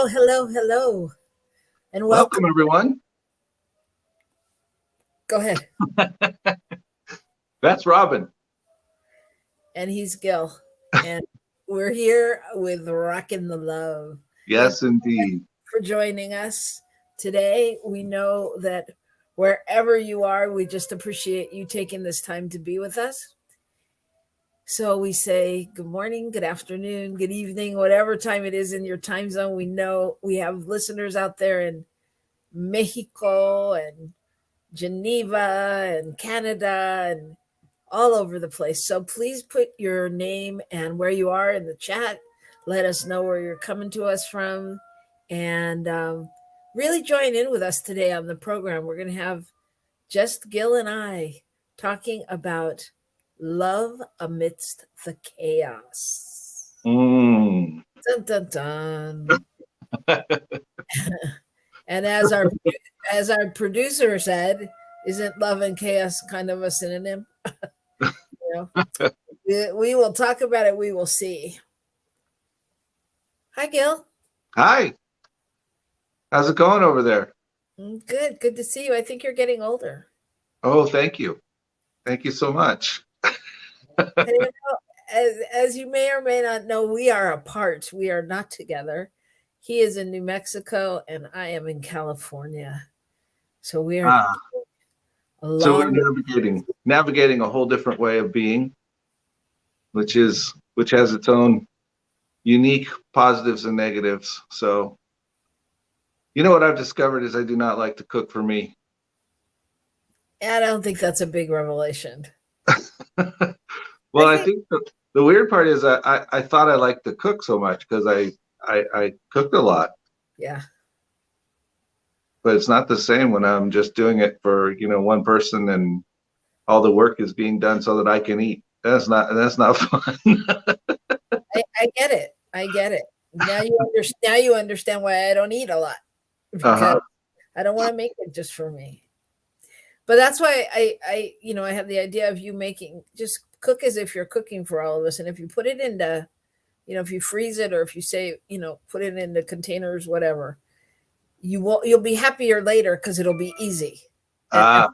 Hello, and welcome. Welcome, everyone. Go ahead. That's Robyn. And he's Gil, and we're here with Rockin the Love. Yes, indeed. For joining us today. We know that wherever you are, we just appreciate you taking this time to be with us. So we say good morning, good afternoon, good evening, whatever time it is in your time zone. We know we have listeners out there in Mexico and Geneva and Canada and all over the place. So please put your name and where you are in the chat. Let us know where you're coming to us from. And really join in with us today on the program. We're going to have just Gil and I talking about love amidst the chaos. Dun, dun, dun. And as our producer said, isn't love and chaos kind of a synonym? We will talk about it. We will see. Hi, Gil. Hi. How's it going over there? Good. Good to see you. I think you're getting older. Oh, thank you. Thank you so much. And, as you may or may not know, we are apart. We are not together. He is in New Mexico and I am in California. So we are we're navigating a whole different way of being, which has its own unique positives and negatives. So you know what I've discovered is I do not like to cook for me. I don't think that's a big revelation. Well, I think the weird part is I thought I liked to cook so much because I cooked a lot. Yeah. But it's not the same when I'm just doing it for, one person and all the work is being done so that I can eat. That's not fun. I get it. Now you understand why I don't eat a lot. Because I don't want to make it just for me. But that's why I have the idea of you making, just cook as if you're cooking for all of us. And if you put it into, if you freeze it or if you say, put it into containers, whatever, you'll be happier later because it'll be easy. I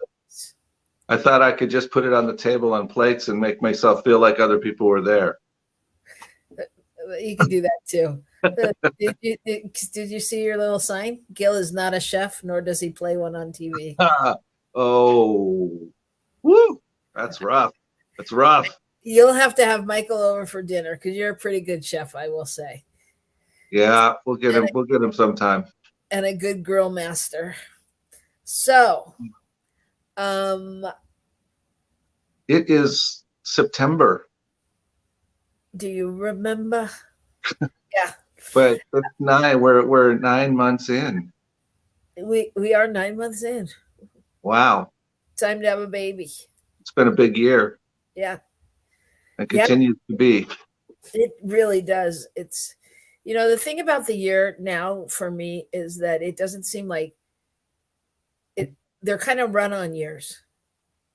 thought I could just put it on the table on plates and make myself feel like other people were there. You can do that too. Did you see your little sign? Gil is not a chef, nor does he play one on TV. Oh, woo! That's rough. That's rough. You'll have to have Michael over for dinner because you're a pretty good chef, I will say. Yeah, we'll get him. We'll get him sometime. And a good grill master. So, it is September. Do you remember? Yeah. But it's we're 9 months in. We are 9 months in. Wow. Time to have a baby. It's been a big year. Yeah. It continues to be. It really does. It's, the thing about the year now for me is that it doesn't seem like they're kind of run on years.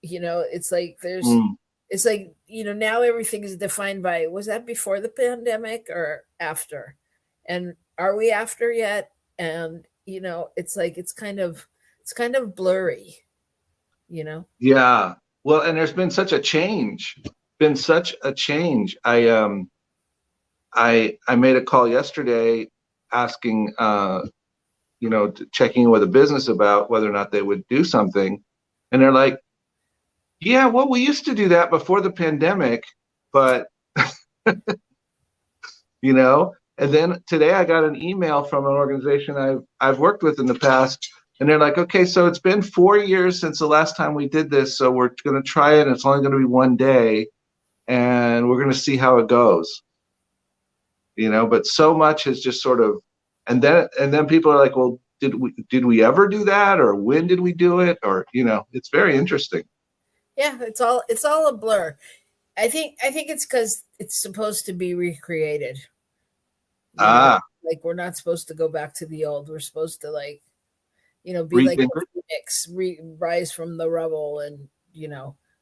It's like it's like, now everything is defined by, was that before the pandemic or after? And are we after yet? And, it's like, it's kind of blurry, Yeah. Well, and there's been such a change. I made a call yesterday asking, checking in with a business about whether or not they would do something. And they're like, yeah, well, we used to do that before the pandemic, but, and then today I got an email from an organization I've worked with in the past, and they're like, okay, so it's been 4 years since the last time we did this, so we're going to try it, and it's only going to be one day, and we're going to see how it goes. But so much has just sort of, and then people are like, well, did we ever do that, or when did we do it, or it's very interesting. Yeah, it's all a blur. I think it's because it's supposed to be recreated. Like we're not supposed to go back to the old. We're supposed to be like a phoenix, rise from the rubble, and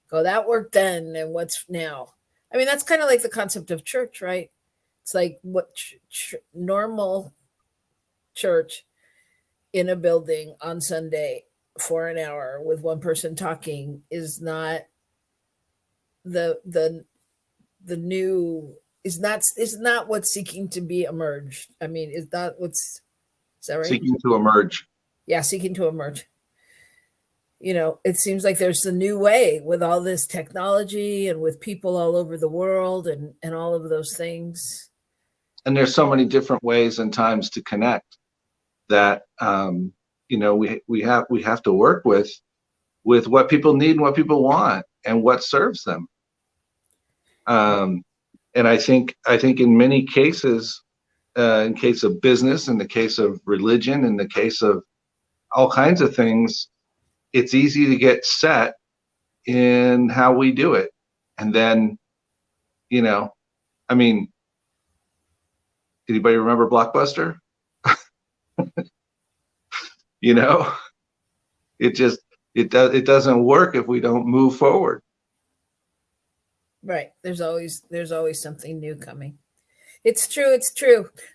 go, that worked then, and what's now. I mean, that's kind of like the concept of church, right? It's like what normal church in a building on Sunday for an hour with one person talking is not the new is not what's seeking to be emerged. I mean, is that what's is that right? Seeking to emerge. Yeah, seeking to emerge. It seems like there's a new way with all this technology and with people all over the world and all of those things. And there's so many different ways and times to connect that we have to work with what people need and what people want and what serves them. And I think in many cases, in case of business, in the case of religion, in the case of all kinds of things, it's easy to get set in how we do it. And then, I mean, anybody remember Blockbuster? It doesn't work if we don't move forward. Right. There's always something new coming. It's true.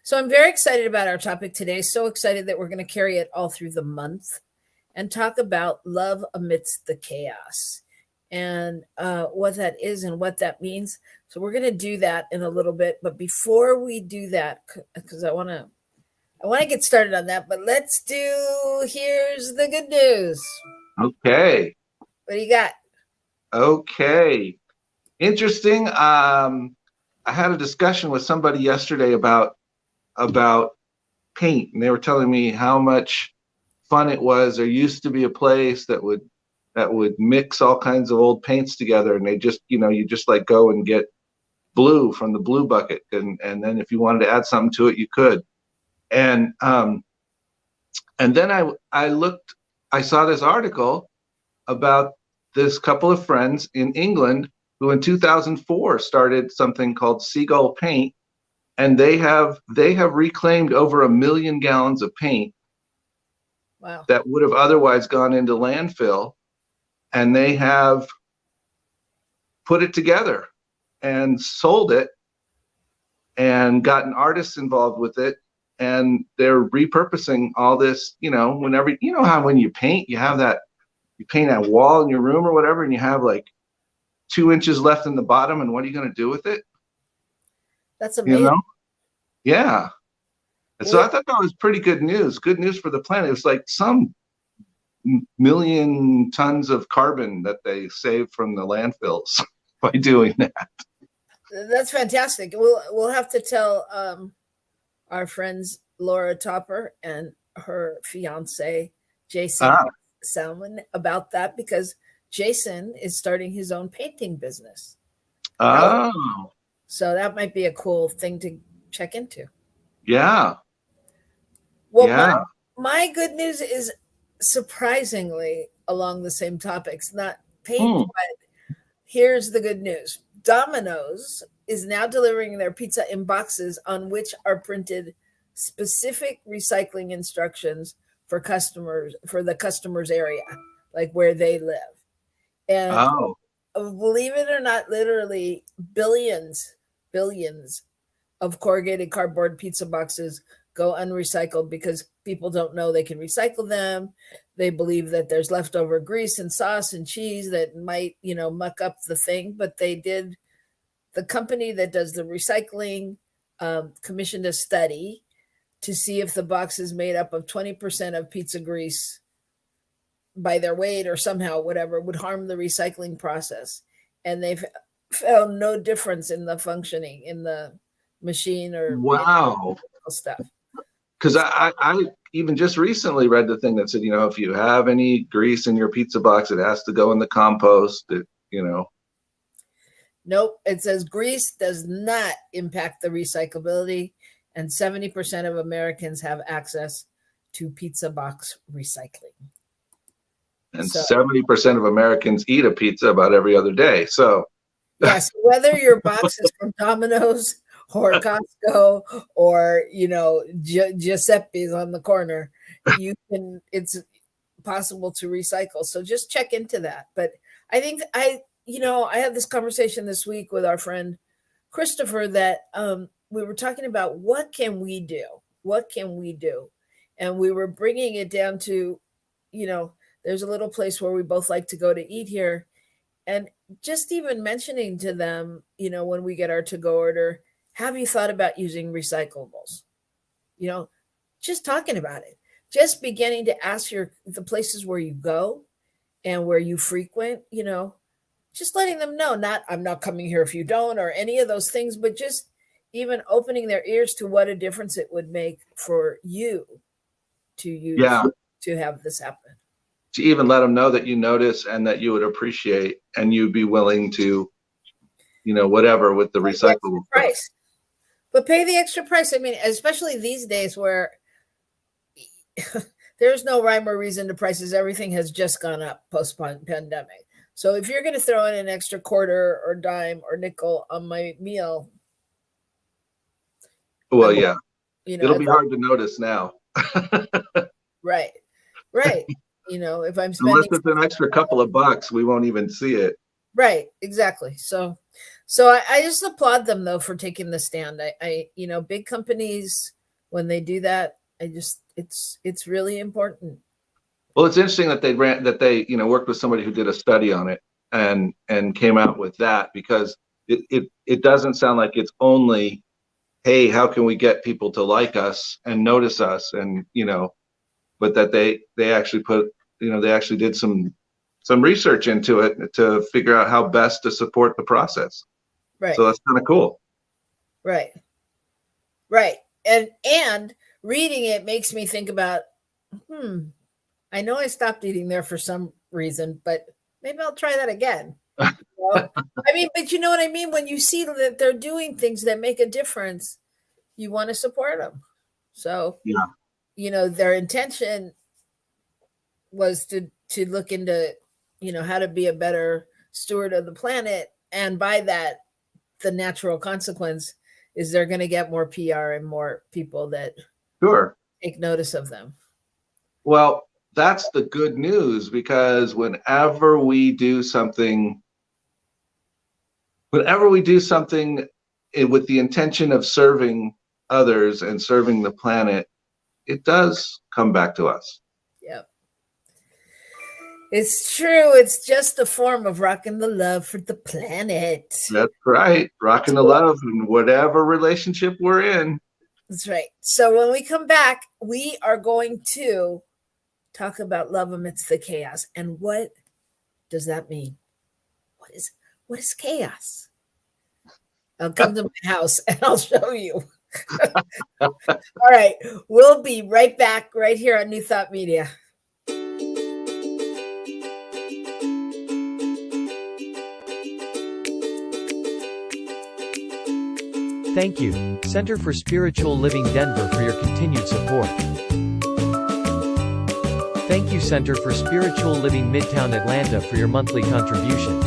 So I'm very excited about our topic today. So excited that we're going to carry it all through the month and talk about love amidst the chaos and what that is and what that means. So we're going to do that in a little bit. But before we do that, because I want to get started on that, but here's the good news. Okay. What do you got? Okay. Interesting. I had a discussion with somebody yesterday about paint, and they were telling me how much fun it was. There used to be a place that would mix all kinds of old paints together, and they just, you just like go and get blue from the blue bucket, and then if you wanted to add something to it, you could. And then I saw this article about this couple of friends in England who in 2004 started something called Seagull Paint, and they have reclaimed over 1 million gallons of paint. Wow. That would have otherwise gone into landfill, and they have put it together and sold it and gotten artists involved with it, and they're repurposing all this. Whenever how when you paint, you paint a wall in your room or whatever, and you have like 2 inches left in the bottom, and what are you going to do with it? That's amazing. Yeah. And so I thought that was pretty good news for the planet. It was like some million tons of carbon that they saved from the landfills by doing that. That's fantastic. We'll have to tell our friends Laura Topper and her fiance Jason Salmon about that, because Jason is starting his own painting business. Oh. So that might be a cool thing to check into. Yeah. Well, yeah. My good news is surprisingly along the same topics, not paint, but here's the good news. Dominoes is now delivering their pizza in boxes on which are printed specific recycling instructions for the customer's area, like where they live. And believe it or not, literally billions of corrugated cardboard pizza boxes go unrecycled because people don't know they can recycle them. They believe that there's leftover grease and sauce and cheese that might, muck up the thing. But the company that does the recycling commissioned a study to see if the box is made up of 20% of pizza grease by their weight or somehow whatever would harm the recycling process. And they've found no difference in the functioning in the machine or stuff. Because I even just recently read the thing that said, if you have any grease in your pizza box, it has to go in the compost. Nope. It says grease does not impact the recyclability, and 70% of Americans have access to pizza box recycling. And 70% of Americans eat a pizza about every other day. So yes, whether your box is from Dominoes or Costco or Giuseppe's on the corner, it's possible to recycle. So just check into that. But I think I had this conversation this week with our friend Christopher that we were talking about what can we do? And we were bringing it down to, there's a little place where we both like to go to eat here. And just even mentioning to them, when we get our to-go order, have you thought about using recyclables? Just talking about it, just beginning to ask the places where you go and where you frequent, just letting them know, I'm not coming here if you don't, or any of those things, but just even opening their ears to what a difference it would make for you to use, to have this happen. To even let them know that you notice and that you would appreciate, and you'd be willing to, whatever with the recyclable price. But pay the extra price. I mean, especially these days where there's no rhyme or reason to prices. Everything has just gone up post-pandemic. So if you're going to throw in an extra quarter or dime or nickel on my meal, well, yeah, it'll be hard to notice now. Right. If I'm spending, unless it's an extra couple of bucks, we won't even see it. Right, exactly. So I just applaud them though for taking the stand. I big companies, when they do that, it's really important. Well, it's interesting that they worked with somebody who did a study on it and came out with that, because it doesn't sound like it's only, hey, how can we get people to like us and notice us, and but that they actually did some research into it to figure out how best to support the process. Right. So that's kind of cool. Right. And reading it makes me think about, I know I stopped eating there for some reason, but maybe I'll try that again. I mean, but you know what I mean? When you see that they're doing things that make a difference, you want to support them. So, their intention was to look into, how to be a better steward of the planet. And by that, the natural consequence is they're going to get more PR and more people that take notice of them. Well, that's the good news, because whenever we do something with the intention of serving others and serving the planet, it does come back to us. Yep. It's true. It's just a form of rocking the love for the planet. That's right. Rocking the love in whatever relationship we're in. That's right. So when we come back, we are going to talk about love amidst the chaos. And what does that mean? What is chaos? I'll come to my house and I'll show you. All right. We'll be right back right here on New Thought Media. Thank you, Center for Spiritual Living Denver, for your continued support. Thank you, Center for Spiritual Living Midtown Atlanta, for your monthly contribution.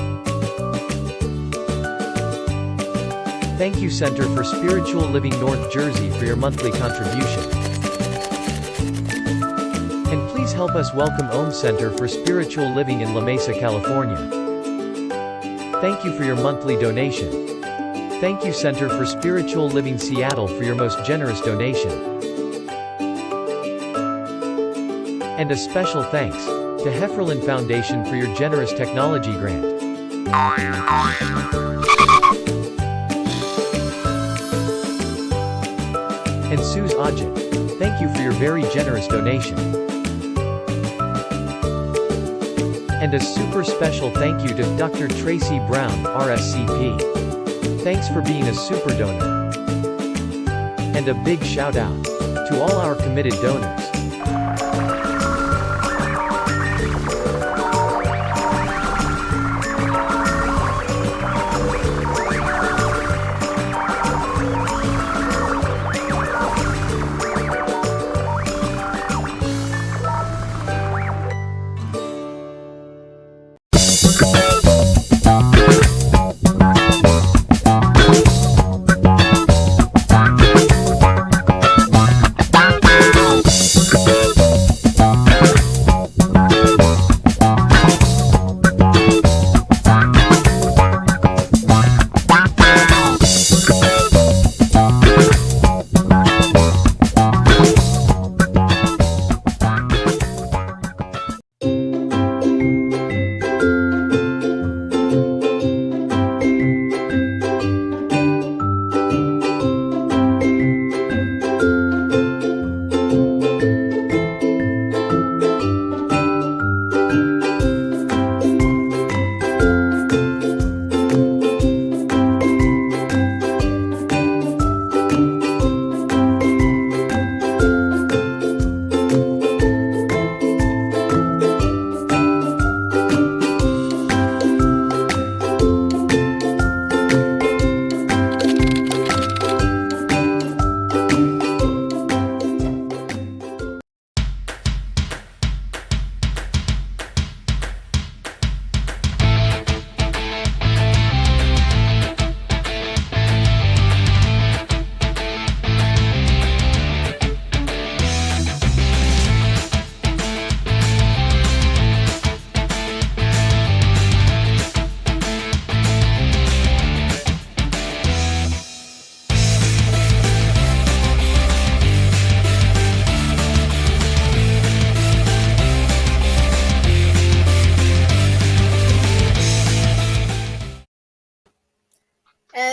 Thank you, Center for Spiritual Living North Jersey, for your monthly contribution. And please help us welcome Om Center for Spiritual Living in La Mesa, California. Thank you for your monthly donation. Thank you, Center for Spiritual Living Seattle, for your most generous donation. And a special thanks to Hefferlin Foundation for your generous technology grant. And Suze Ajit, thank you for your very generous donation. And a super special thank you to Dr. Tracy Brown, RSCP. Thanks for being a super donor. And a big shout out to all our committed donors.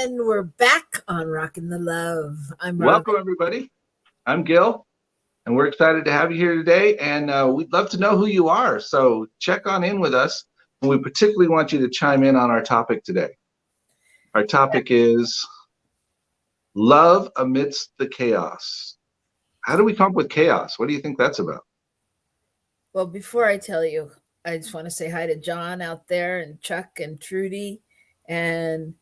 And we're back on Rockin the Love. I'm Welcome, Robyn. everybody. I'm Gil, and we're excited to have you here today. And we'd love to know who you are. So check on in with us. And we particularly want you to chime in on our topic today. Our topic is love amidst the chaos. How do we come up with chaos? What do you think that's about? Well, before I tell you, I just want to say hi to John out there and Chuck and Trudy and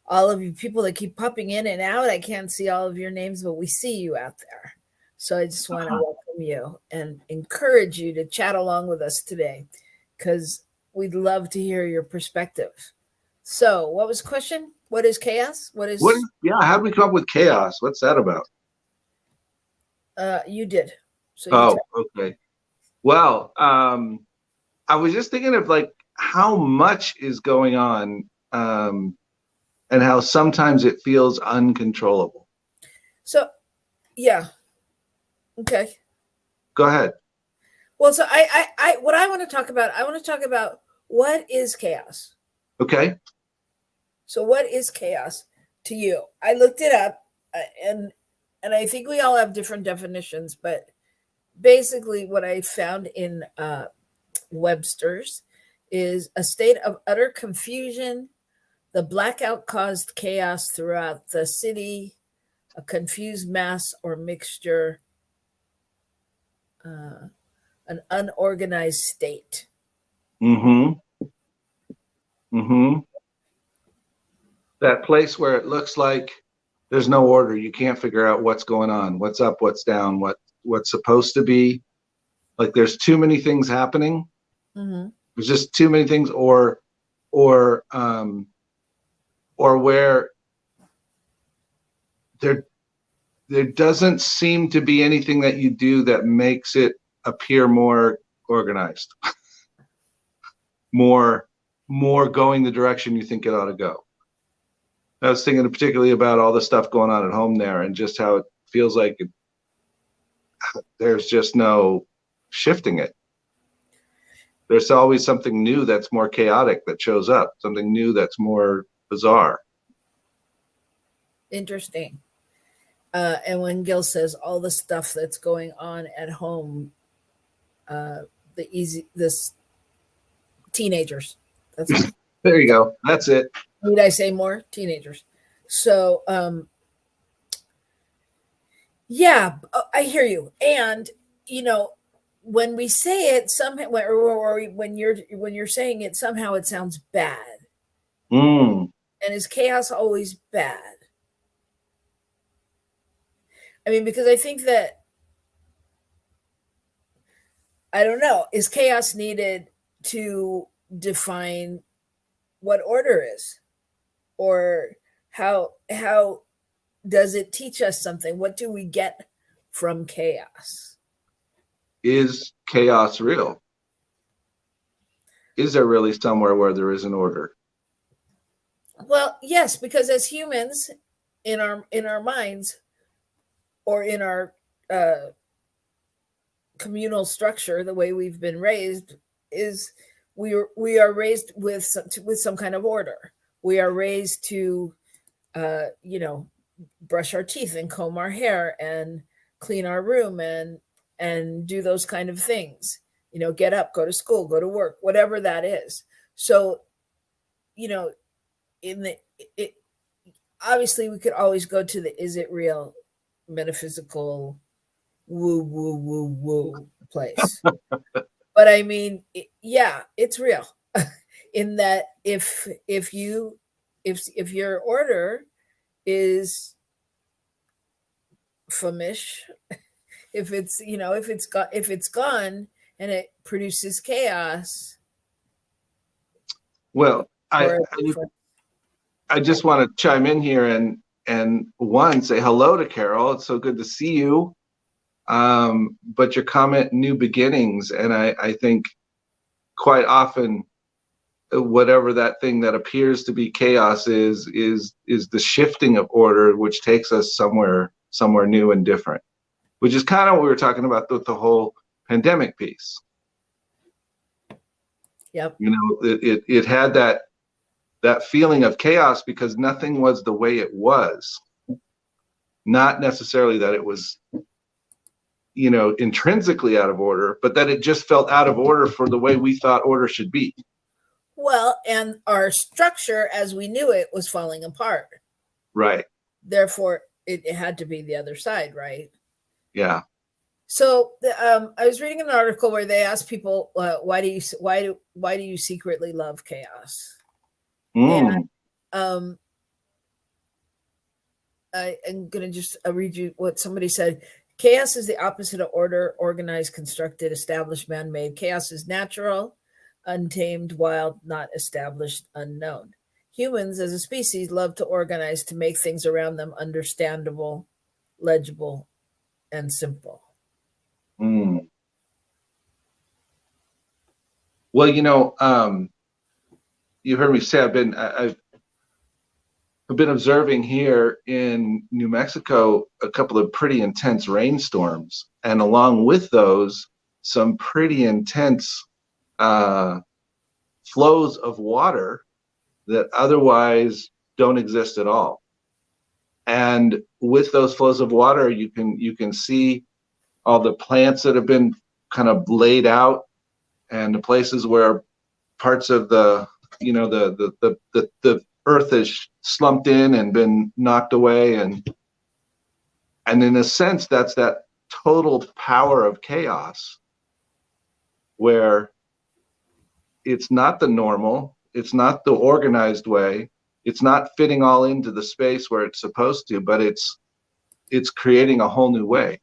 all of you people that keep popping in and out. I can't see all of your names, but we see you out there. So I just want to welcome you and encourage you to chat along with us today because we'd love to hear your perspective. So what was the question? What is chaos? How do we come up with chaos? What's that about? You did. So okay. Well, I was just thinking of like how much is going on and how sometimes it feels uncontrollable. So, yeah. Okay. Go ahead. Well, so what I want to talk about, what is chaos? Okay. So what is chaos to you? I looked it up and I think we all have different definitions, but basically what I found in Webster's is a state of utter confusion. The blackout caused chaos throughout the city, a confused mass or mixture, an unorganized state. That place where it looks like there's no order. You can't figure out what's going on, what's up, what's down, what's supposed to be. Like there's too many things happening. There's just too many things, or where there doesn't seem to be anything that you do that makes it appear more organized, more going the direction you think it ought to go. I was thinking particularly about all the stuff going on at home there and just how it feels like there's just no shifting it. There's always something new that's more chaotic that shows up, something new that's more bizarre. Interesting. And when Gil says all the stuff that's going on at home, this teenagers. That's There you go. That's it. Need I say more? Teenagers. So, yeah, I hear you. And when we say it, somehow, or when you're saying it, somehow it sounds bad. And is chaos always bad? I mean, because I think that, I don't know, is chaos needed to define what order is? Or how does it teach us something? What do we get from chaos? Is chaos real? Is there really somewhere where there is an order? Well, yes, because as humans, in our minds, or in our communal structure, the way we've been raised is we are raised with some kind of order. We are raised to, brush our teeth and comb our hair and clean our room and do those kind of things. Get up, go to school, go to work, whatever that is. So, obviously we could always go to the is it real metaphysical woo place. But I mean, it's real. In that if your order is fumish, if it's gone and it produces chaos. Well, I just want to chime in here and one, say hello to Carol. It's so good to see you. But your comment, new beginnings, and I think quite often whatever that thing that appears to be chaos is the shifting of order, which takes us somewhere new and different, which is kind of what we were talking about with the whole pandemic piece. Yep. It had that feeling of chaos because nothing was the way it was. Not necessarily that it was, intrinsically out of order, but that it just felt out of order for the way we thought order should be. Well, and our structure as we knew it was falling apart. Right. Therefore, it had to be the other side, right? Yeah. So I was reading an article where they asked people, why do you secretly love chaos? And I am going to just read you what somebody said. Chaos is the opposite of order, organized, constructed, established, man-made. Chaos is natural, untamed, wild, not established, unknown. Humans as a species love to organize to make things around them understandable, legible, and simple. Well, you heard me say I've been observing here in New Mexico a couple of pretty intense rainstorms, and along with those, some pretty intense flows of water that otherwise don't exist at all. And with those flows of water, you can see all the plants that have been kind of laid out, and the places where parts of the earth is slumped in and been knocked away, and in a sense that's that total power of chaos, where it's not the normal, it's not the organized way, it's not fitting all into the space where it's supposed to, but it's creating a whole new way.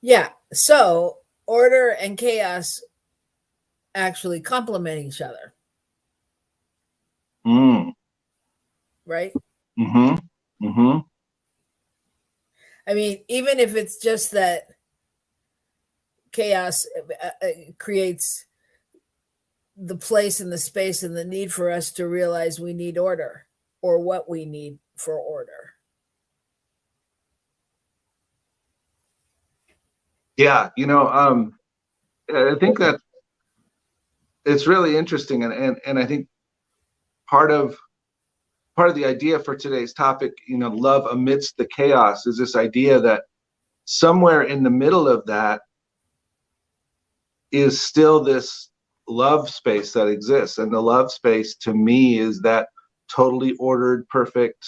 Yeah, so order and chaos actually complement each other. Right? I mean, even if it's just that chaos creates the place and the space and the need for us to realize we need order, or what we need for order. Yeah, I think that it's really interesting, and I think part of the idea for today's topic, love amidst the chaos, is this idea that somewhere in the middle of that is still this love space that exists. And the love space to me is that totally ordered, perfect,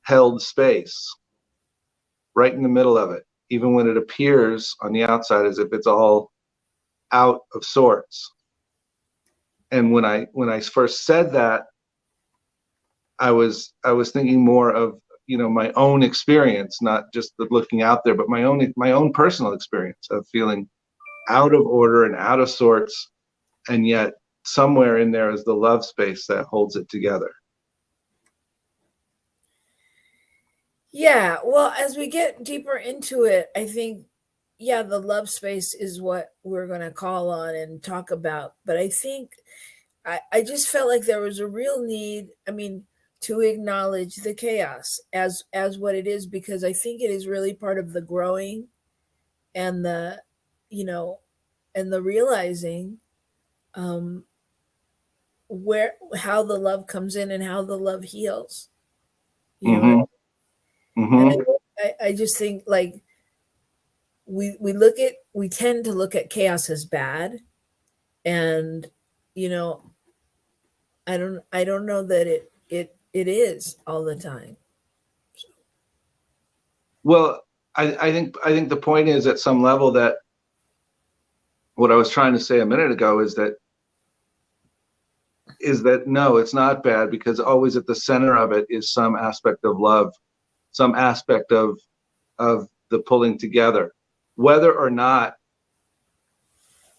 held space right in the middle of it, even when it appears on the outside as if it's all out of sorts. And when I first said that, I was thinking more of my own experience, not just the looking out there, but my own personal experience of feeling out of order and out of sorts, and yet somewhere in there is the love space that holds it together. Yeah, well, as we get deeper into it, I think, the love space is what we're going to call on and talk about. But I think I just felt like there was a real need, to acknowledge the chaos as what it is, because I think it is really part of the growing and the, and the realizing how the love comes in and how the love heals. And I just think, like, we tend to look at chaos as bad, and I don't know that it is all the time. Well, I think the point is, at some level, that what I was trying to say a minute ago is that no, it's not bad, because always at the center of it is some aspect of love, some aspect of the pulling together, whether or not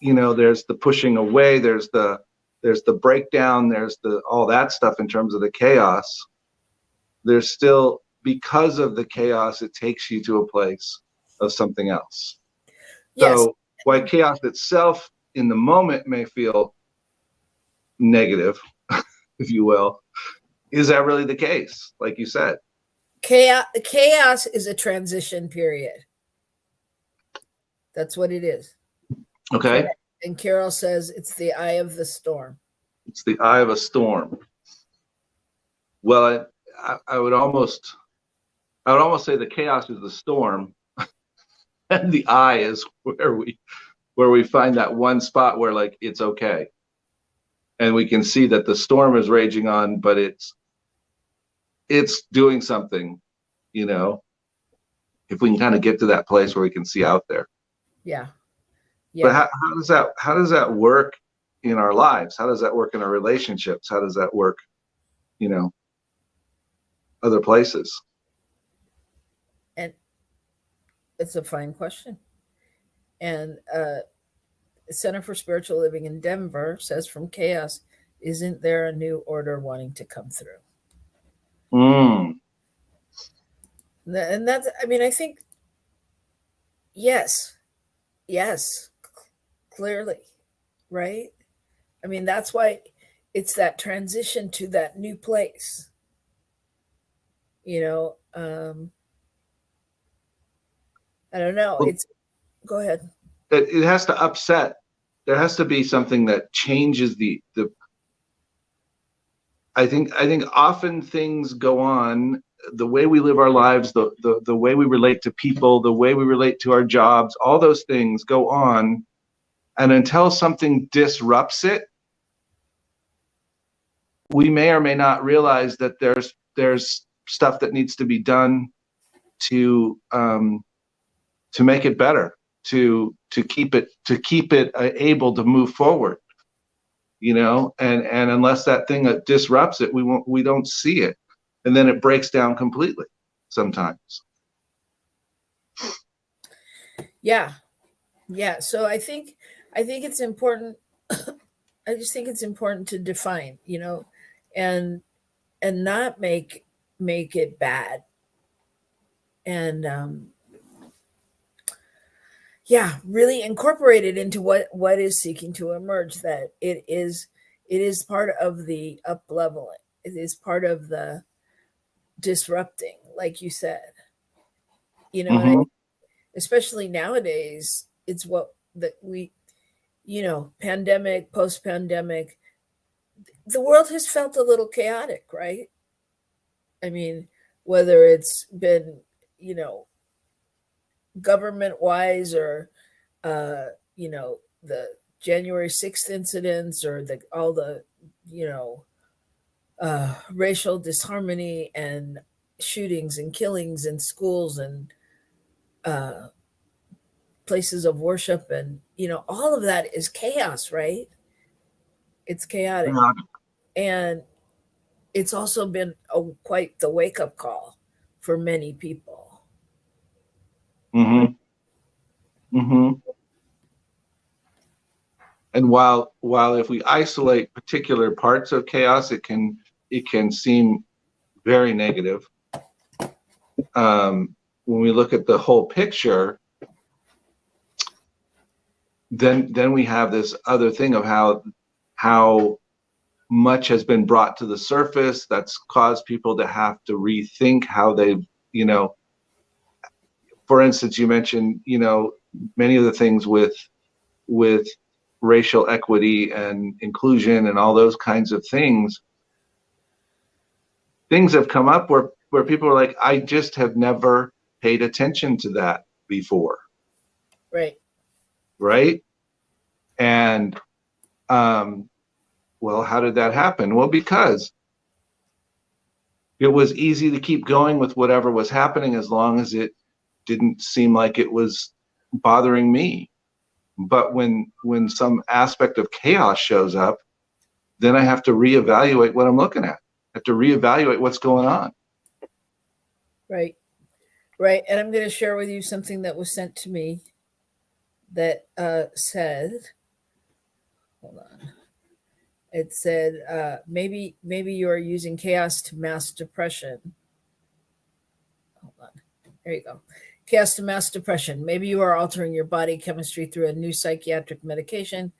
there's the pushing away, there's the breakdown, there's all that stuff in terms of the chaos. There's still, because of the chaos, it takes you to a place of something else. Yes. So while chaos itself in the moment may feel negative, if you will, is that really the case? Like you said, chaos is a transition period. That's what it is. Okay. And Carol says it's the eye of the storm. It's the eye of a storm. Well, I would almost say the chaos is the storm, and the eye is where we find that one spot where like it's okay, and we can see that the storm is raging on, but it's doing something, you know. If we can kind of get to that place where we can see out there. Yeah. But how does that work in our lives? How does that work in our relationships? How does that work, you know, other places? And it's a fine question. And Center for Spiritual Living in Denver says, from chaos, isn't there a new order wanting to come through? And that's, I mean, I think, yes, clearly, right? I mean, that's why it's that transition to that new place. You know, I don't know. Well, Go ahead. It has to upset. There has to be something that changes the. I think often things go on, the way we live our lives, the way we relate to people, the way we relate to our jobs, all those things go on, and until something disrupts it, we may or may not realize that there's stuff that needs to be done to make it better, to keep it able to move forward, you know. And unless that thing disrupts it, we don't see it, and then it breaks down completely sometimes. Yeah. So I think it's important. I just think it's important to define, you know, and not make it bad. And really incorporate it into what is seeking to emerge, that it is part of the up leveling. It is part of the disrupting, like you said, you know. Mm-hmm. And especially nowadays, it's what that we, you know, pandemic, post-pandemic, the world has felt a little chaotic, right? I mean, whether it's been, you know, government wise, or you know, the January 6th incidents, or all the, you know, racial disharmony and shootings and killings in schools and places of worship, and, you know, all of that is chaos, right? It's chaotic. And it's also been quite the wake-up call for many people. Mm-hmm. And while if we isolate particular parts of chaos, it can seem very negative. When we look at the whole picture, then we have this other thing of how much has been brought to the surface that's caused people to have to rethink how they, you know. For instance, you mentioned, you know, many of the things with racial equity and inclusion and all those kinds of things. Things have come up where people are like, I just have never paid attention to that before. Right. And well, how did that happen? Well, because it was easy to keep going with whatever was happening as long as it didn't seem like it was bothering me. But when some aspect of chaos shows up, then I have to reevaluate what I'm looking at. I have to reevaluate what's going on. Right. And I'm going to share with you something that was sent to me that said, hold on. It said, maybe you are using chaos to mask depression. Hold on. There you go. Chaos to mask depression. Maybe you are altering your body chemistry through a new psychiatric medication,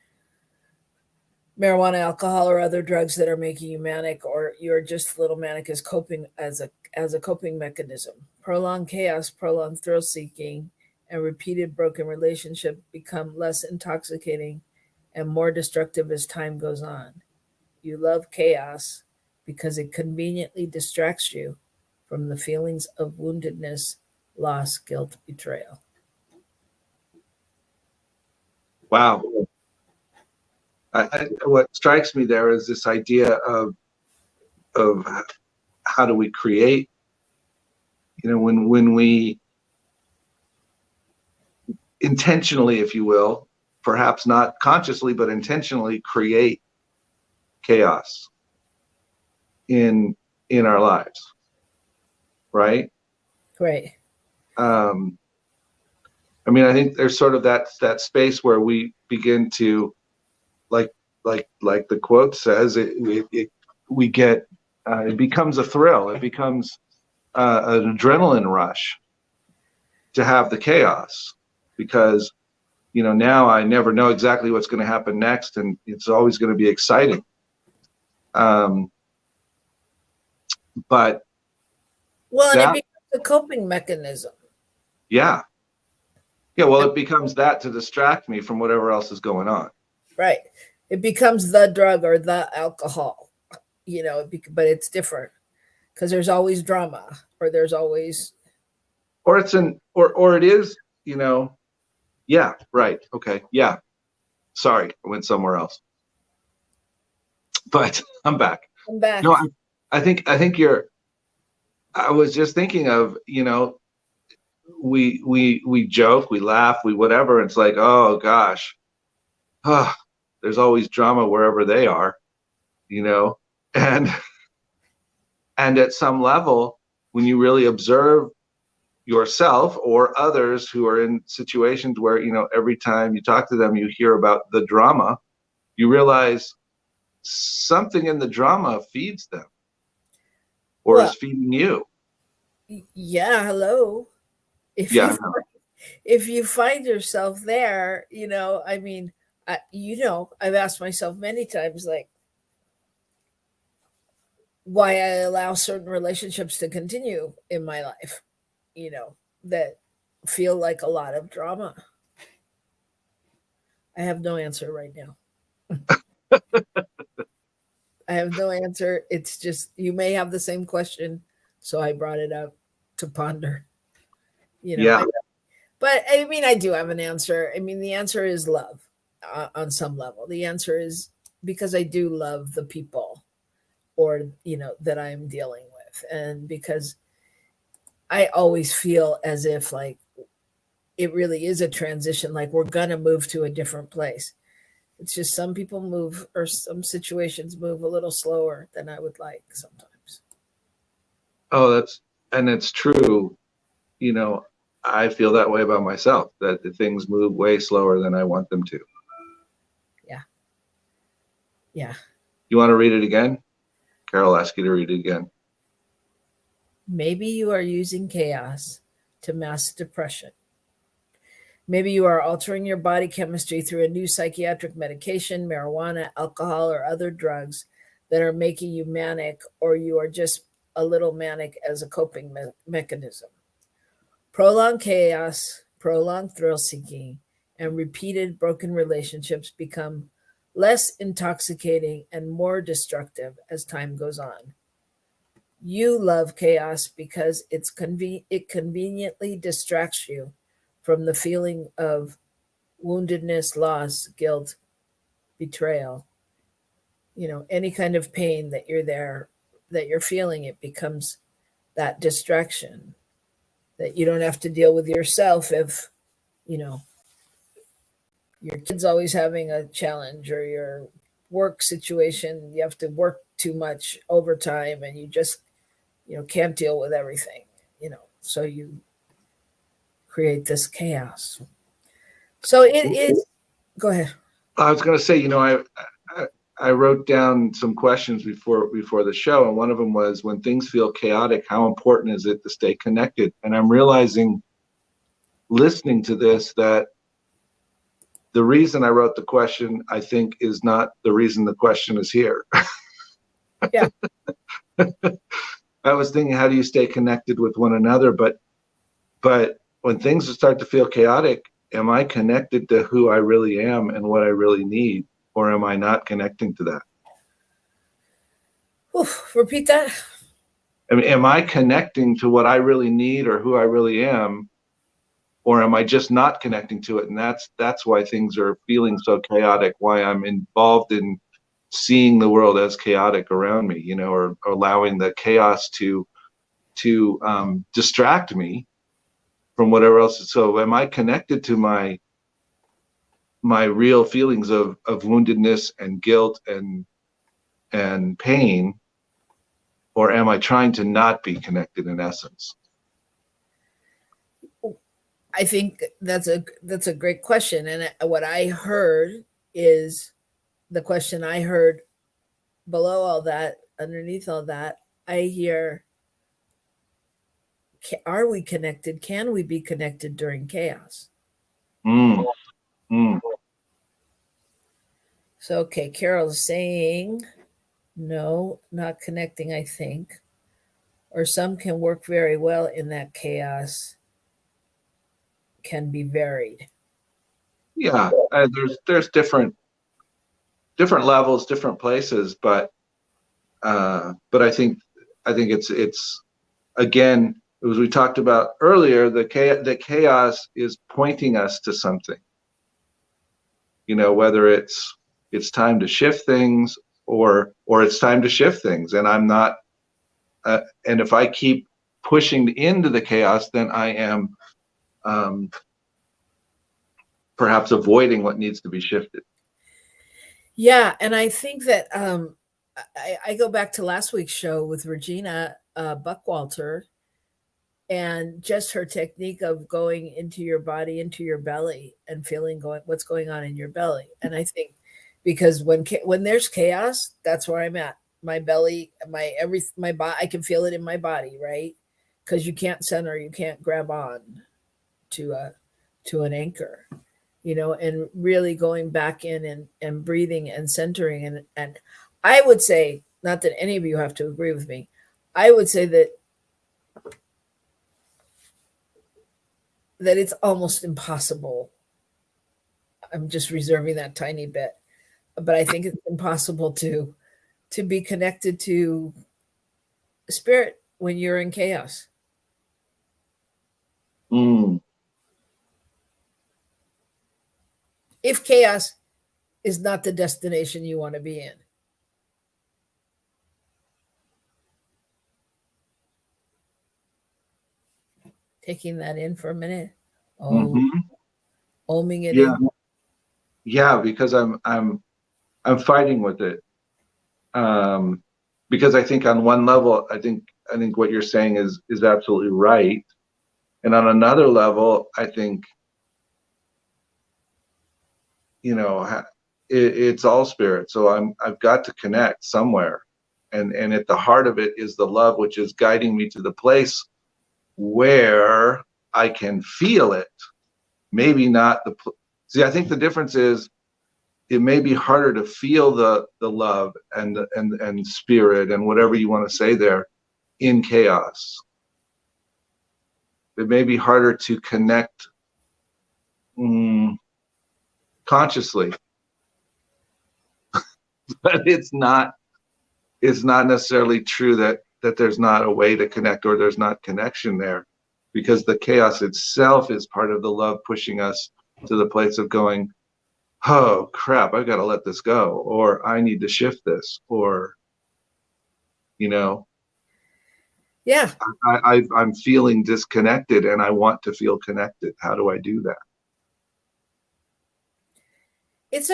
marijuana, alcohol, or other drugs that are making you manic, or you're just a little manic as a coping mechanism. Prolonged chaos, prolonged thrill seeking, and repeated broken relationship become less intoxicating and more destructive as time goes on. You love chaos because it conveniently distracts you from the feelings of woundedness, loss, guilt, betrayal. Wow. What strikes me there is this idea of how do we create, when we intentionally, if you will, perhaps not consciously, but intentionally create chaos in our lives, right? Right. I think there's sort of that space where we begin to, like the quote says, we get it becomes a thrill. It becomes an adrenaline rush to have the chaos, because now I never know exactly what's going to happen next, and it's always going to be exciting. But and it becomes a coping mechanism. Yeah. Well, it becomes that to distract me from whatever else is going on. Right. It becomes the drug or the alcohol, but it's different because there's always drama, or there's always, or it is, yeah, right. Okay. Yeah. Sorry, I went somewhere else. But I'm back. No, I think I was just thinking of, we joke, we laugh, we whatever. It's like, oh gosh, there's always drama wherever they are, and at some level, when you really observe yourself or others who are in situations where, every time you talk to them, you hear about the drama, you realize something in the drama feeds them or is feeding you. Yeah. Hello. If you find yourself there, I've asked myself many times, like, why I allow certain relationships to continue in my life, that feel like a lot of drama. I have no answer right now. I have no answer. It's just, you may have the same question, so I brought it up to ponder. Yeah. But I do have an answer. The answer is love on some level. The answer is because I do love the people, or, that I'm dealing with. And because I always feel as if, like, it really is a transition, like we're going to move to a different place. It's just some people move, or some situations move a little slower than I would like sometimes. Oh, it's true. I feel that way about myself, that the things move way slower than I want them to. Yeah. Yeah. You want to read it again? Carol asked you to read it again. Maybe you are using chaos to mask depression. Maybe you are altering your body chemistry through a new psychiatric medication, marijuana, alcohol, or other drugs that are making you manic, or you are just a little manic as a coping mechanism. Prolonged chaos, prolonged thrill-seeking, and repeated broken relationships become less intoxicating and more destructive as time goes on. You love chaos because it conveniently distracts you from the feeling of woundedness, loss, guilt, betrayal. Any kind of pain that you're feeling, it becomes that distraction that you don't have to deal with yourself if, your kid's always having a challenge, or your work situation, you have to work too much overtime and you just, can't deal with everything, so you create this chaos. So it is, go ahead. I was going to say, I wrote down some questions before the show, and one of them was, when things feel chaotic, how important is it to stay connected? And I'm realizing, listening to this, that the reason I wrote the question, I think, is not the reason the question is here. Yeah. I was thinking, how do you stay connected with one another? But when things start to feel chaotic, am I connected to who I really am and what I really need? or am I not connecting to that? Oof, repeat that. I mean, am I connecting to what I really need or who I really am, or am I just not connecting to it? And that's why things are feeling so chaotic, why I'm involved in seeing the world as chaotic around me, or allowing the chaos to distract me from whatever else. So am I connected to my real feelings of woundedness and guilt and pain, or am I trying to not be connected in essence? I think that's a great question. And what I heard is the question I heard below all that, underneath all that, I hear, are we connected? Can we be connected during chaos? Mm, mm. So, okay, Carol's saying, no, not connecting, I think. Or some can work very well in that chaos, can be varied. Yeah, there's different levels, different places, but I think it's again, as we talked about earlier, the chaos is pointing us to something. Whether it's time to shift things or it's time to shift things, and I'm not. And if I keep pushing into the chaos, then I am perhaps avoiding what needs to be shifted. Yeah, and I think that I go back to last week's show with Regina Buckwalter, and just her technique of going into your body, into your belly, and feeling what's going on in your belly. And I think because when there's chaos, that's where I'm at. My belly, my body, I can feel it in my body, right? Because you can't center, you can't grab on to an anchor, and really going back in and breathing and centering. And I would say, not that any of you have to agree with me, I would say that it's almost impossible. I'm just reserving that tiny bit, but I think it's impossible to be connected to spirit when you're in chaos. Mm. If chaos is not the destination you want to be in. Taking that in for a minute. Oming it in. Yeah, because I'm fighting with it. Because I think on one level, I think what you're saying is absolutely right. And on another level, I think, it's all spirit. So I've got to connect somewhere. And at the heart of it is the love, which is guiding me to the place where I can feel it. Maybe not see, I think the difference is it may be harder to feel the love and spirit and whatever you want to say there in chaos. It may be harder to connect consciously, but it's not necessarily true that there's not a way to connect or there's not connection there, because the chaos itself is part of the love pushing us to the place of going, oh crap, I've got to let this go, or I need to shift this, or Yeah, I'm feeling disconnected and I want to feel connected. How do I do that? It's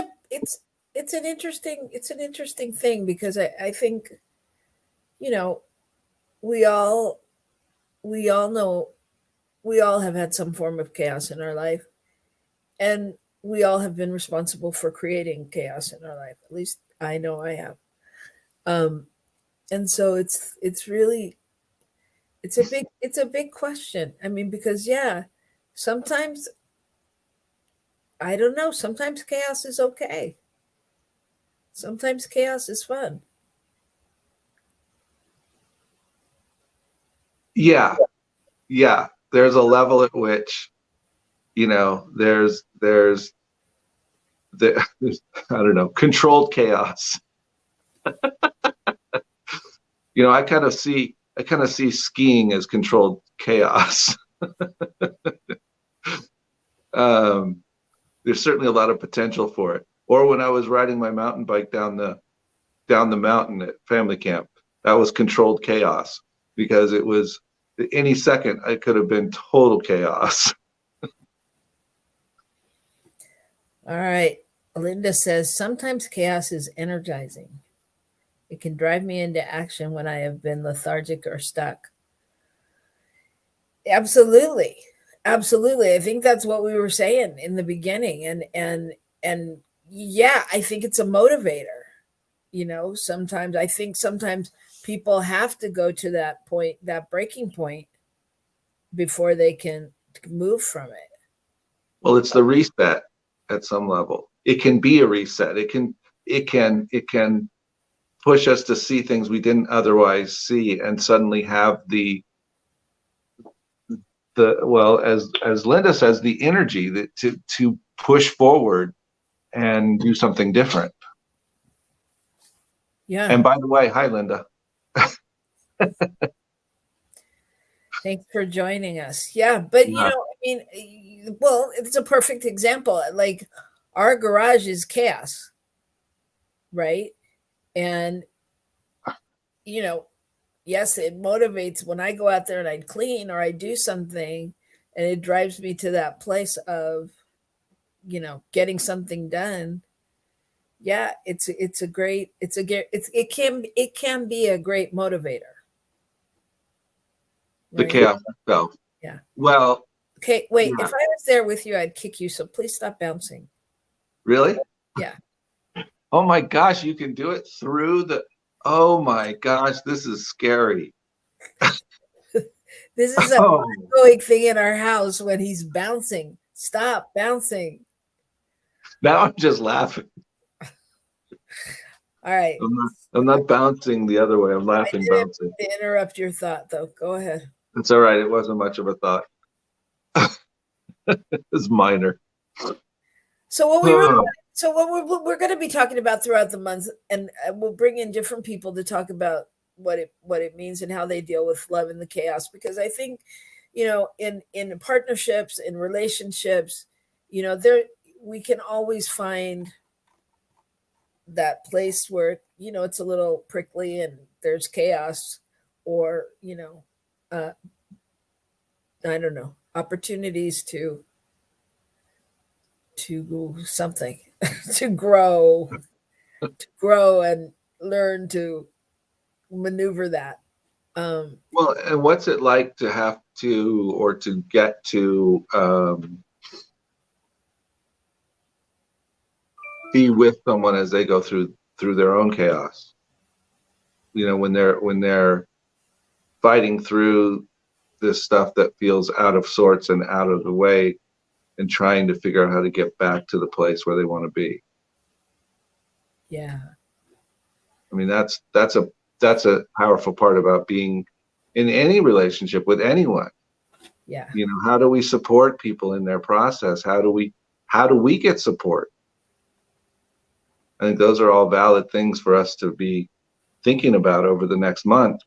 an interesting thing, because I think, we all know, we all have had some form of chaos in our life, and we all have been responsible for creating chaos in our life. At least I know I have. And so it's really, it's a big question. I mean, because sometimes, I don't know, sometimes chaos is okay. Sometimes chaos is fun. Yeah. There's a level at which, there's I don't know, controlled chaos. I kind of see skiing as controlled chaos. There's certainly a lot of potential for it. Or when I was riding my mountain bike down the mountain at family camp, that was controlled chaos, because it was any second it could have been total chaos. All right. Linda says, sometimes chaos is energizing. It can drive me into action when I have been lethargic or stuck. Absolutely. Absolutely. I think that's what we were saying in the beginning. And yeah, I think it's a motivator. Sometimes people have to go to that point, that breaking point, before they can move from it. Well, it's the reset at some level. It can be a reset. It can push us to see things we didn't otherwise see, and suddenly have as Linda says, the energy to push forward and do something different. Yeah. And by the way, hi, Linda. Thanks for joining us. Yeah, but well, it's a perfect example. Like, our garage is chaos, right? And yes, it motivates when I go out there and I clean or I do something, and it drives me to that place of getting something done. Yeah, it can be a great motivator. The chaos itself. Yeah. Well. Okay, wait. Yeah. If I was there with you, I'd kick you. So please stop bouncing. Really? Yeah. Oh my gosh, you can do it through the. Oh my gosh, this is scary. This is a ongoing thing in our house when he's bouncing. Stop bouncing. Now I'm just laughing. All right. I'm not bouncing the other way. I'm laughing, bouncing. To interrupt your thought, though. Go ahead. It's all right. It wasn't much of a thought. It's minor. So what we're going to be talking about throughout the month, and we'll bring in different people to talk about what it means and how they deal with love and the chaos. Because I think, in partnerships, in relationships, we can always find that place where it's a little prickly and there's chaos, or I don't know, opportunities to something to grow and learn to maneuver that. Well, and what's it like to have to, or to get to be with someone as they go through their own chaos? When they're fighting through this stuff that feels out of sorts and out of the way, and trying to figure out how to get back to the place where they want to be. Yeah. I mean, that's a powerful part about being in any relationship with anyone. Yeah. How do we support people in their process? How do we get support? I think those are all valid things for us to be thinking about over the next month.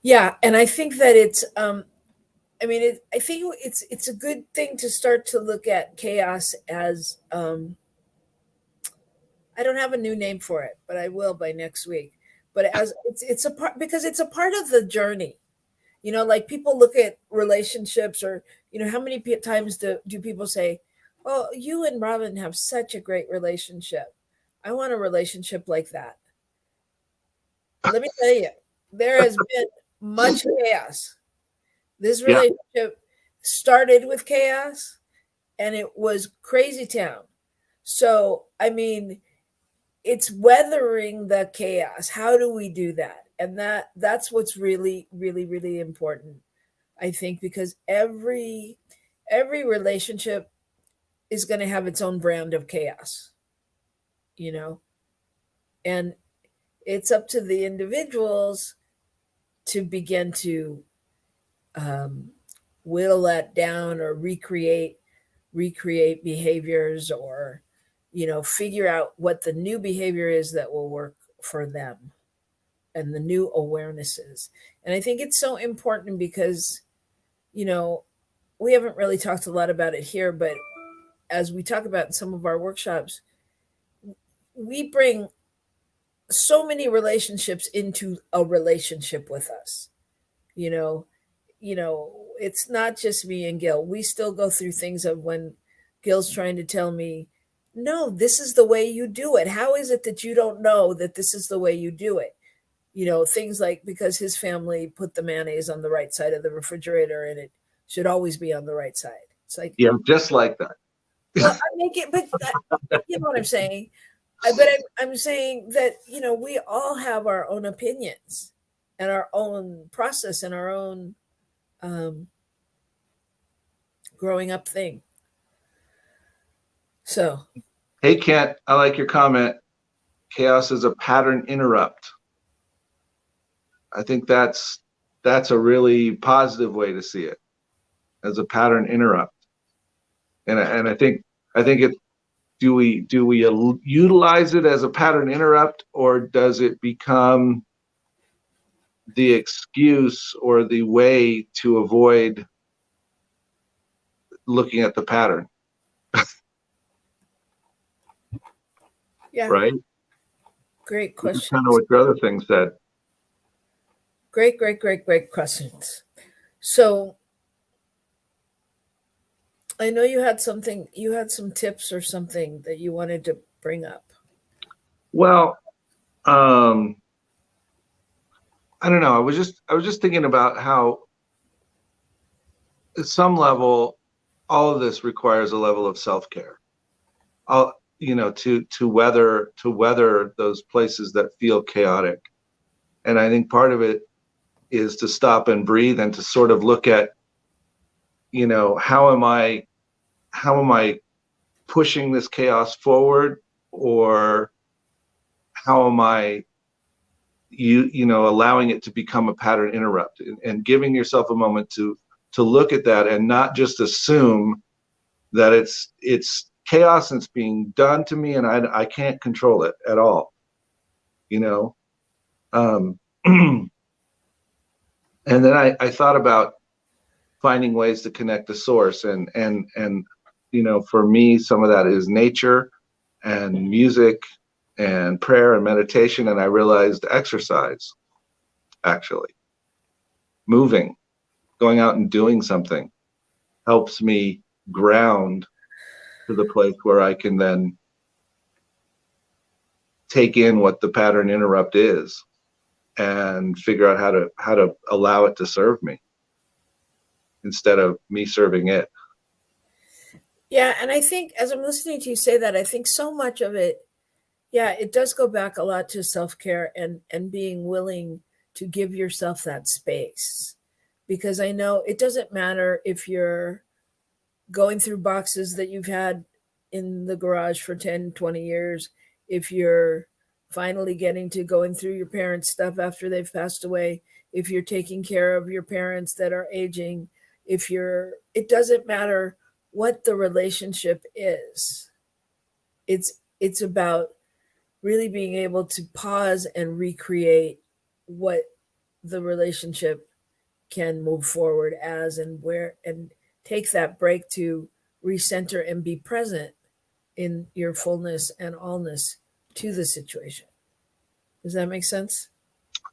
Yeah, and I think that it's I think it's a good thing to start to look at chaos as I don't have a new name for it, but I will by next week. But as it's a part, because it's a part of the journey. Like, people look at relationships, or how many times do people say, "Oh, you and Robyn have such a great relationship. I want a relationship like that." Let me tell you, there has been much chaos. This relationship started with chaos, and it was crazy town. So, it's weathering the chaos. How do we do that? And that's what's really, really, really important, I think, because every relationship is going to have its own brand of chaos, and it's up to the individuals to begin to whittle that down or recreate recreate behaviors or, figure out what the new behavior is that will work for them and the new awarenesses. And I think it's so important because, we haven't really talked a lot about it here, but as we talk about in some of our workshops, we bring so many relationships into a relationship with us. You know, it's not just me and Gil. We still go through things of when Gil's trying to tell me, no, this is the way you do it. How is it that you don't know that this is the way you do it? Things like because his family put the mayonnaise on the right side of the refrigerator and it should always be on the right side. It's like, yeah, just like that. Well, I make it, but you know what I'm saying? I'm saying that, we all have our own opinions and our own process and our own growing up thing. So. Hey, Kent, I like your comment. Chaos is a pattern interrupt. I think that's a really positive way to see it, as a pattern interrupt. And I think it. Do we utilize it as a pattern interrupt, or does it become the excuse or the way to avoid looking at the pattern? Yeah. Right. Great question. That's kind of what your other thing said. Great questions. So I know you had some tips or something that you wanted to bring up. Well, I don't know. I was just thinking about how at some level, all of this requires a level of self-care. To weather those places that feel chaotic. And I think part of it is to stop and breathe and to sort of look at, how am I pushing this chaos forward, or how am I allowing it to become a pattern interrupt, and giving yourself a moment to look at that and not just assume that it's chaos and it's being done to me and I can't control it at all. And then I thought about finding ways to connect to source, and for me, some of that is nature and music and prayer and meditation. And I realized exercise, actually moving, going out and doing something, helps me ground to the place where I can then take in what the pattern interrupt is and figure out how to allow it to serve me instead of me serving it. Yeah, and I think as I'm listening to you say that, I think so much of it, it does go back a lot to self-care and being willing to give yourself that space. Because I know it doesn't matter if you're going through boxes that you've had in the garage for 10, 20 years, if you're finally getting to going through your parents' stuff after they've passed away, if you're taking care of your parents that are aging, it doesn't matter what the relationship is. It's about really being able to pause and recreate what the relationship can move forward as, and where, and take that break to recenter and be present in your fullness and allness to the situation. Does that make sense?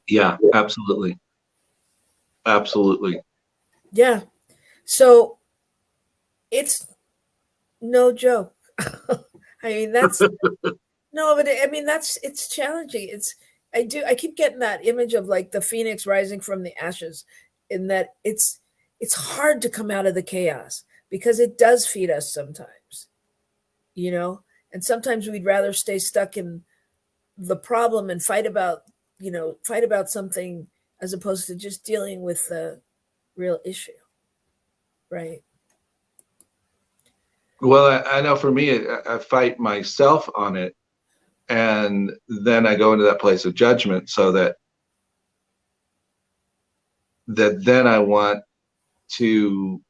Yeah, absolutely. Absolutely. Yeah. So it's no joke. I mean, that's no, but I mean, it's challenging. I keep getting that image of like the phoenix rising from the ashes, in that it's hard to come out of the chaos because it does feed us sometimes, and sometimes we'd rather stay stuck in the problem and fight about something as opposed to just dealing with the real issue. Right. Well, I know for me, I fight myself on it, and then I go into that place of judgment, so that then I want to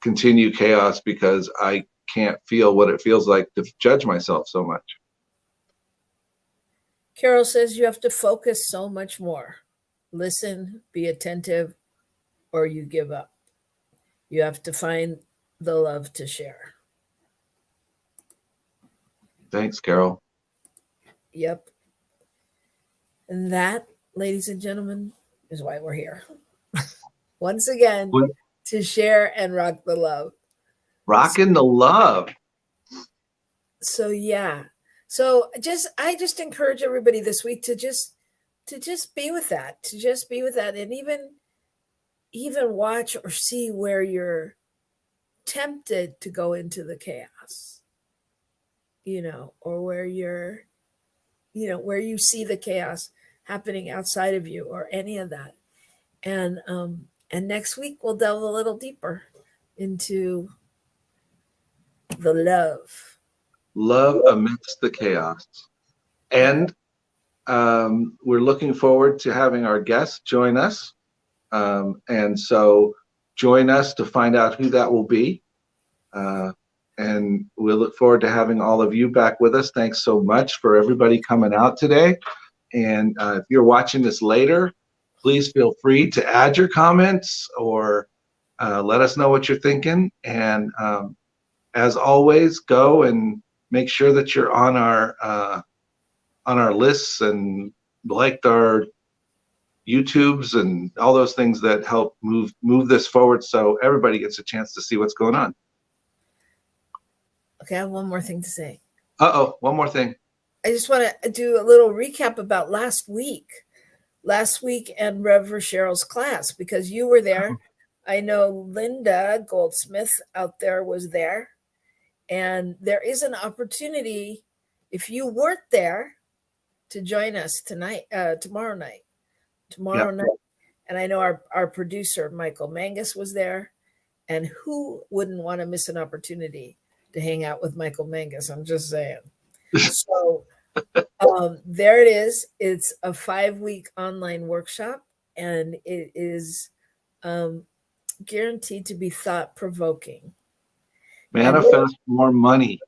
continue chaos because I can't feel what it feels like to judge myself so much. Carol says you have to focus so much more. Listen, be attentive, or you give up. You have to find the love to share. Thanks, Carol. Yep. And that, ladies and gentlemen, is why we're here. Once again, to share and rock the love. Rockin the Love. So yeah. So I just encourage everybody this week to just be with that, and even watch or see where you're tempted to go into the chaos, or where where you see the chaos happening outside of you, or any of that. And next week we'll delve a little deeper into the love amidst the chaos. And we're looking forward to having our guests join us. And so join us to find out who that will be. And we'll look forward to having all of you back with us. Thanks so much for everybody coming out today. And if you're watching this later, please feel free to add your comments or let us know what you're thinking. And as always, go and make sure that you're on our lists and liked our YouTubes and all those things that help move this forward, so everybody gets a chance to see what's going on. Okay, I have one more thing to say. One more thing. I just want to do a little recap about last week and Rev Cheryl's class, because you were there. I know Linda Goldsmith out there was there. And there is an opportunity, if you weren't there, to join us tomorrow night. And I know our producer, Michael Mangus, was there. And who wouldn't want to miss an opportunity to hang out with Michael Mangus? I'm just saying. So there it is. It's a 5-week online workshop, and it is guaranteed to be thought-provoking. Manifest more money.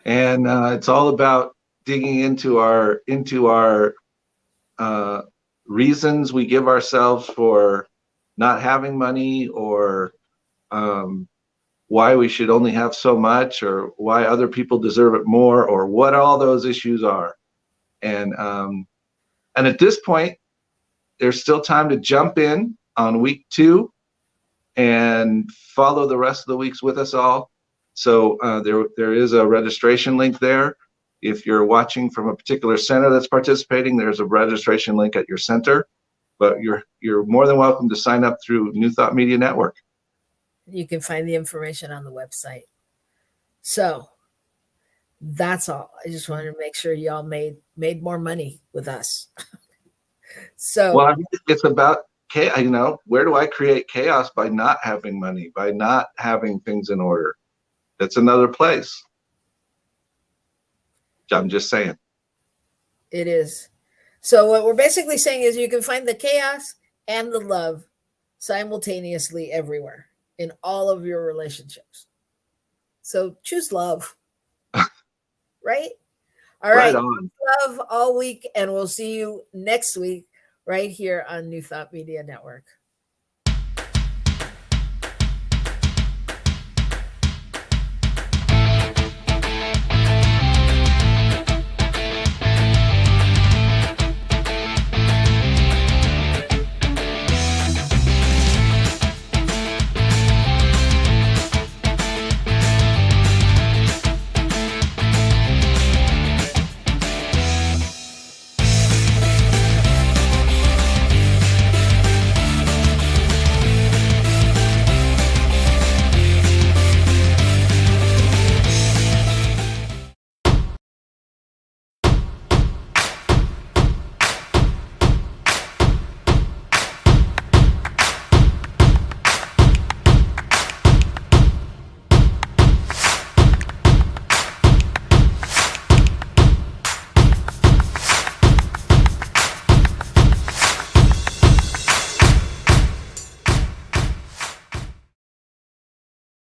And it's all about digging into our reasons we give ourselves for not having money, or why we should only have so much, or why other people deserve it more, or what all those issues are. And at this point, there's still time to jump in on week 2 and follow the rest of the weeks with us all. So there is a registration link there. If you're watching from a particular center that's participating, there's a registration link at your center. But you're more than welcome to sign up through New Thought Media Network. You can find the information on the website. So that's all. I just wanted to make sure y'all made more money with us. So well, I mean, it's about chaos. Where do I create chaos? By not having money, by not having things in order. That's another place. I'm just saying. It is. So what we're basically saying is you can find the chaos and the love simultaneously everywhere in all of your relationships. So choose love. Right? All right. Love all week, and we'll see you next week right here on New Thought Media Network.